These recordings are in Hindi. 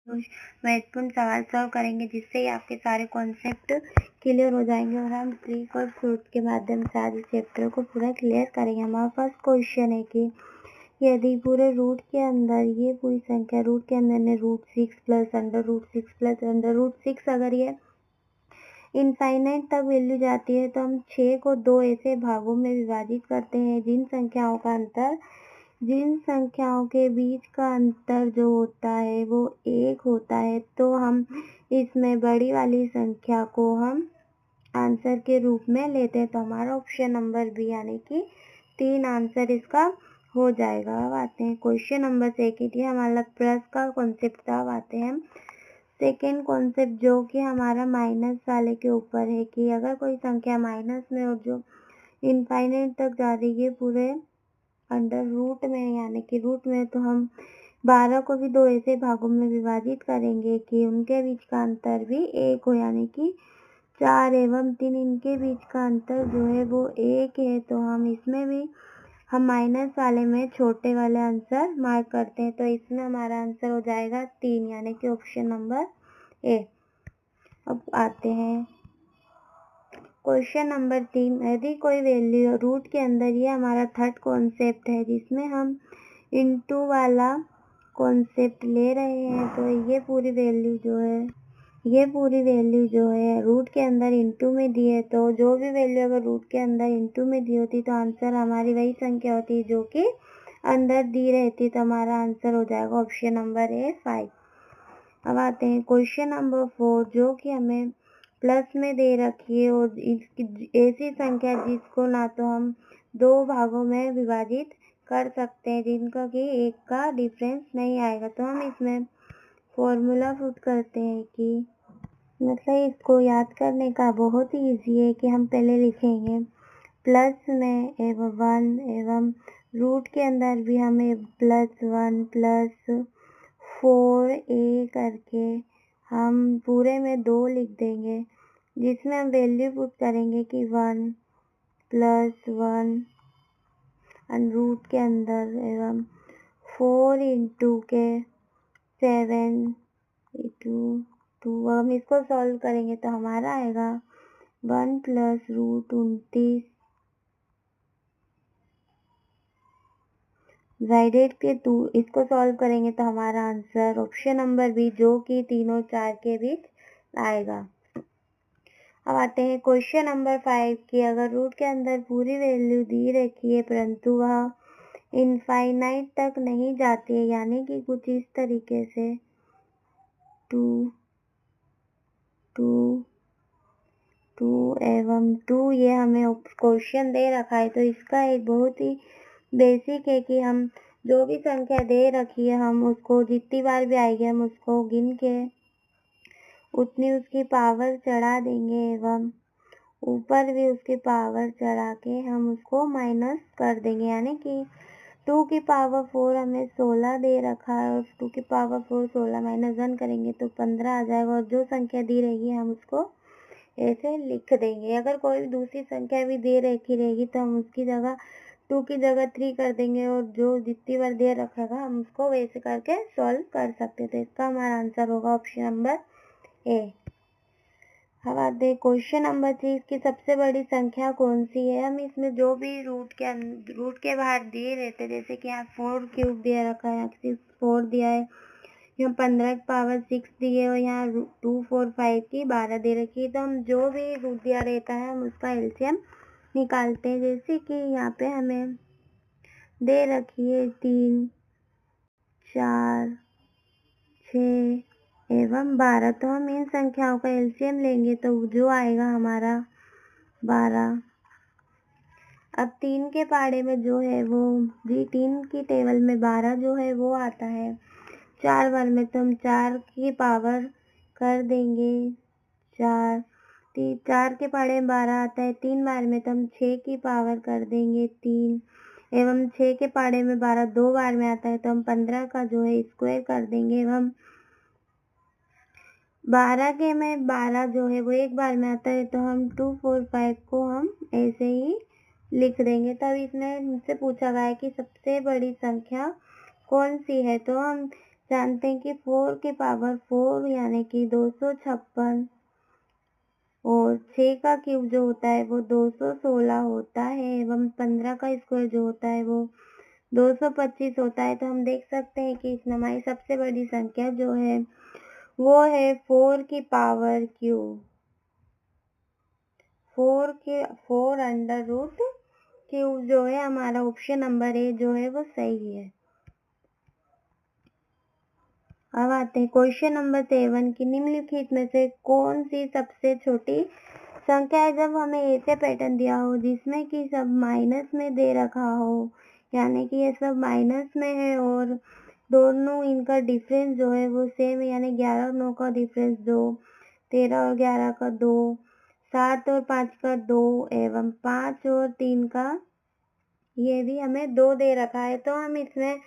महत्वपूर्ण सवाल सॉल्व करेंगे, जिससे ही आपके सारे कॉन्सेप्ट क्लियर हो जाएंगे और हम ट्रिक और फ्रूट के माध्यम से आज इस चैप्टर को पूरा क्लियर करेंगे। हमारा फर्स्ट क्वेश्चन है कि यदि पूरे रूट के अंदर ये पूरी संख्या रूट के अंदर ने √6 प्लस √6 प्लस √6 अगर ये इनफाइनाइट तक वैल्यू जाती है तो हम 6 को 2 ऐसे भागों में विभाजित करते हैं जिन संख्याओं के बीच का अंतर जो होता है वो 1 होता है, तो हम इसमें बड़ी वाली संख्या को हम आंसर के रूप में लेते हैं। तो हमारा ऑप्शन नंबर बी यानी कि 3 आंसर इसका हो जाएगा। अब आते हैं क्वेश्चन नंबर 2। ये हमारा प्लस का कॉन्सेप्ट था। अब आते हैं सेकेंड कॉन्सेप्ट जो कि हमारा माइनस वाले के ऊपर है कि अगर कोई संख्या माइनस में और जो इनफाइनाइट तक जा रही है पूरे अंडर रूट में यानी कि रूट में, तो हम 12 को भी 2 ऐसे भागों में विभाजित करेंगे कि उनके बीच का अंतर भी 1 हो, यानी कि 4 एवं 3 इनके बीच का अंतर जो है वो 1 है। तो हम इसमें भी हम माइनस वाले में छोटे वाले आंसर मार्क करते हैं, तो इसमें हमारा आंसर हो जाएगा 3 यानी कि ऑप्शन नंबर ए। अब आते हैं क्वेश्चन नंबर 3। यदि कोई वैल्यू रूट के अंदर, ये हमारा थर्ड कॉन्सेप्ट है जिसमें हम इनटू वाला कॉन्सेप्ट ले रहे हैं, तो ये पूरी वैल्यू जो है रूट के अंदर इनटू में दी है। तो जो भी वैल्यू अगर रूट के अंदर इनटू में दी होती तो आंसर हमारी वही संख्या होती जो कि अंदर दी रहती, तो हमारा आंसर हो जाएगा ऑप्शन नंबर ए 5। अब आते हैं क्वेश्चन नंबर 4 जो कि हमें प्लस में दे रखी है और इसकी ऐसी संख्या जिसको ना तो हम 2 भागों में विभाजित कर सकते हैं जिनका कि एक का डिफरेंस नहीं आएगा। तो हम इसमें फॉर्मूला पुट करते हैं कि मतलब इसको याद करने का बहुत ही ईजी है कि हम पहले लिखेंगे प्लस में एवं 1 एवं रूट के अंदर भी हमें +1 + 4a करके हम पूरे में 2 लिख देंगे, जिसमें हम वैल्यू पुट करेंगे कि 1 + 1 और रूट के अंदर एवं 4 × के 7 × 2। हम इसको सॉल्व करेंगे तो हमारा आएगा 1 + √29 डिवाइडेड के 2। इसको सॉल्व करेंगे तो हमारा आंसर ऑप्शन नंबर बी जो कि 3 और 4 के बीच आएगा। अब आते हैं क्वेश्चन नंबर 5 की अगर रूट के अंदर पूरी वैल्यू दी रखी है परंतु वह इनफाइनाइट तक नहीं जाती है, यानी कि कुछ इस तरीके से 2 2 2 एवं 2 ये हमें क्वेश्चन दे रखा है। तो इसका एक बहुत ही बेसिक है कि हम जो भी संख्या दे रखी है हम उसको जितनी बार भी आएगी हम उसको गिन के उतनी उसकी पावर चढ़ा देंगे एवं ऊपर भी उसकी पावर चढ़ा के हम उसको माइनस कर देंगे, यानी कि 2 की पावर 4 हमें 16 दे रखा है और 2 की पावर 4 16 - 1 करेंगे तो 15 आ जाएगा और जो संख्या दी रहेगी हम उसको ऐसे लिख देंगे। अगर कोई दूसरी संख्या भी दे रखी रहेगी तो हम उसकी जगह 2 की जगह 3 कर देंगे और जो जितनी बार दे रखेगा हम उसको वैसे करके सॉल्व कर सकते हैं। तो इसका हमारा आंसर होगा ऑप्शन नंबर ए। अब आते हैं क्वेश्चन नंबर 3 इसकी सबसे बड़ी संख्या कौन सी है। हम इसमें जो भी रूट के बाहर दिए रहते, जैसे कि यहाँ 4³ दिया रखा है, यहाँ 4 दिया है, यहाँ 15 की पावर 6 दी है और यहाँ 2 4 5 की 12 दे रखी है। तो हम जो भी रूट दिया रहता है हम उसका एलसीएम निकालते हैं। जैसे कि यहाँ पे हमें दे रखी है 3 4 6 एवं 12, तो हम इन संख्याओं का एलसीएम लेंगे तो जो आएगा हमारा 12। अब 3 के पाड़े में जो है वो 3 की टेबल में 12 जो है वो आता है 4 बार में, तो हम 4 की पावर कर देंगे 4। 4 के पाड़े में 12 आता है 3 बार में, तो हम 6 की पावर कर देंगे 3 एवं 6 के पाड़े में 12 2 बार में आता है, तो हम 15 का जो है स्क्वायर कर देंगे एवं 12 के में 12 जो है वो 1 बार में आता है, तो हम 2 4 5 को हम ऐसे ही लिख देंगे। तब इसमें मुझसे पूछा गया है कि सबसे बड़ी संख्या कौन सी है, तो हम जानते हैं कि 4 की पावर 4 यानी कि 256 और 6 का क्यूब जो होता है वो 216 होता है एवं 15 का स्क्वायर जो होता है वो 225 होता है। तो हम देख सकते हैं कि इसमें हमारी सबसे बड़ी संख्या जो है वो है 4 की power cube, 4 under root cube जो है हमारा ऑप्शन नंबर ए जो है वो सही है। अब आते हैं क्वेश्चन नंबर 7 की निम्नलिखित में से कौन सी सबसे छोटी संख्या है। जब हमें ऐसे पैटर्न दिया हो जिसमें कि सब माइनस में दे रखा हो, यानी कि ये सब माइनस में है और दोनों इनका डिफरेंस जो है वो सेम है, यानी 11 और 9 का डिफरेंस 2, 13 और 11 का 2, 7 और 5 का 2 एवं 5 और 3 का ये भी हमें 2 दे रखा है। तो हम इसमें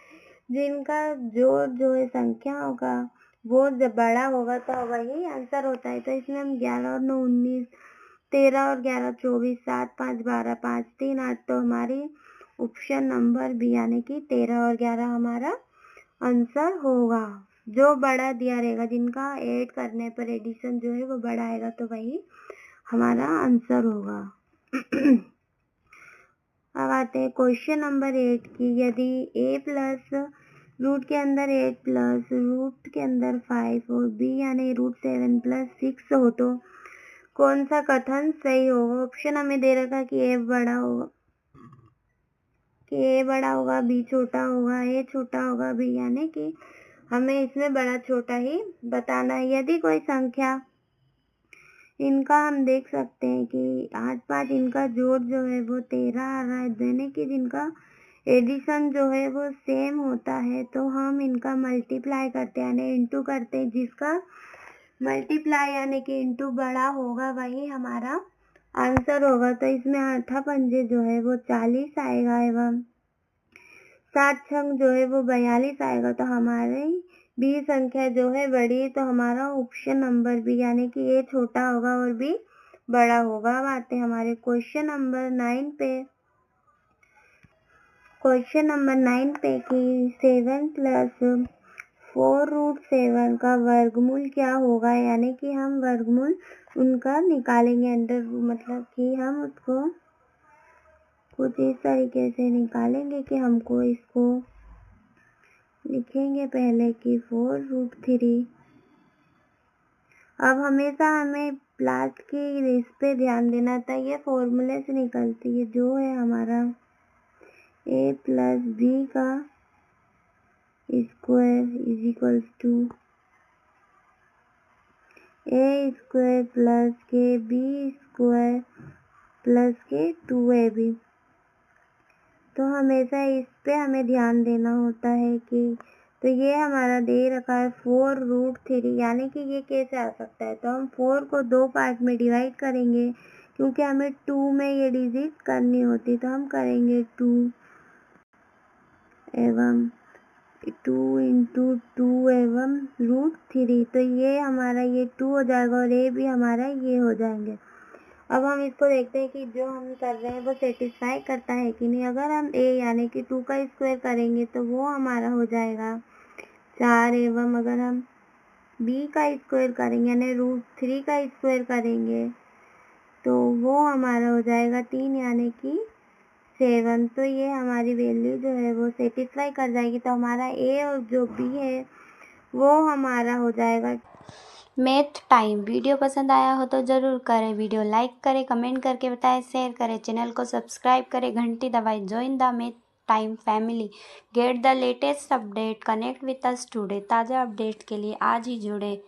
जिनका जोड़ जो है संख्या होगा वो जब बड़ा होगा तो वही आंसर होता है। तो इसमें हम 11 और 9 19, 13 और 11 24, 7 5 12, 5 3 8, तो हमारी ऑप्शन नंबर बी यानी कि 13 और 11 हमारा आंसर होगा। जो बड़ा दिया रहेगा, जिनका ऐड करने पर एडिशन जो है वो बड़ा आएगा तो वही हमारा आंसर होगा। अब आते हैं क्वेश्चन नंबर 8 की। यदि a प्लस रूट के अंदर 8 प्लस रूट के अंदर 5 और b यानी रूट 7 प्लस 6 हो तो कौन सा कथन सही होगा। ऑप्शन हमें दे रखा कि a बड़ा होगा, b छोटा होगा, a छोटा होगा, b, यानी कि हमें इसमें बड़ा छोटा ही बताना है। यदि कोई संख्या इनका हम देख सकते हैं कि 8 5 इनका जोड़ जो है वो 13 आ रहा है, यानी कि जिनका एडिशन जो है वो सेम होता है, तो हम इनका मल्टीप्लाई करते हैं यानी इंटू करते हैं। जिसका मल्टीप्लाई यानी कि इंटू बड़ा होगा वही हमारा आंसर होगा। तो इसमें 8 पंजे जो है वो 40 आएगा एवं 7 छंग जो है वो 42 आएगा। तो हमारे बी संख्या जो है बड़ी, तो हमारा ऑप्शन नंबर बी यानी कि ए छोटा होगा और बी बड़ा होगा। अब आते हैं हमारे क्वेश्चन नंबर 9 पे। क्वेश्चन नंबर 9 पे कि 7 प्लस 4 रूट 7 का वर्गमूल क्या होगा, यानी कि हम वर्गमूल उनका निकालेंगे अंडर, मतलब कि हम उसको कुछ इस तरीके से निकालेंगे कि हमको इसको लिखेंगे पहले कि 4 रूट 3। अब हमेशा हमें प्लस की इस पे ध्यान देना था, ये फॉर्मूले से निकलती है जो है हमारा a प्लस बी का square is equals to a square plus के बी स्क्वायर प्लस के 2ab। तो हमेशा इस पे हमें ध्यान देना होता है कि तो ये हमारा दे रखा है 4 रूट 3, यानी कि ये कैसे आ सकता है। तो हम 4 को 2 पार्ट में डिवाइड करेंगे क्योंकि हमें 2 में ये डिजिट करनी होती, तो हम करेंगे 2 एवं 2 इंटू 2 एवं रूट 3। तो ये हमारा ये 2 हो जाएगा और ये भी हमारा ये हो जाएंगे। अब हम इसको देखते हैं कि जो हम कर रहे हैं वो सेटिस्फाई करता है कि नहीं। अगर हम a यानी कि 2 का स्क्वायर करेंगे तो वो हमारा हो जाएगा 4 एवं अगर हम b का स्क्वायर करेंगे यानी रूट 3 का स्क्वायर करेंगे तो वो हमारा हो जाएगा 3 यानी कि 7। तो ये हमारी वैल्यू जो है वो सेटिस्फाई कर जाएगी। तो हमारा a और जो b है वो हमारा हो जाएगा। मैथ टाइम वीडियो पसंद आया हो तो ज़रूर करें, वीडियो लाइक करें, कमेंट करके बताएं, शेयर करें, चैनल को सब्सक्राइब करें, घंटी दबाएं। Join the math time family, get the latest update, connect with us today. ताज़ा अपडेट के लिए आज ही जुड़े।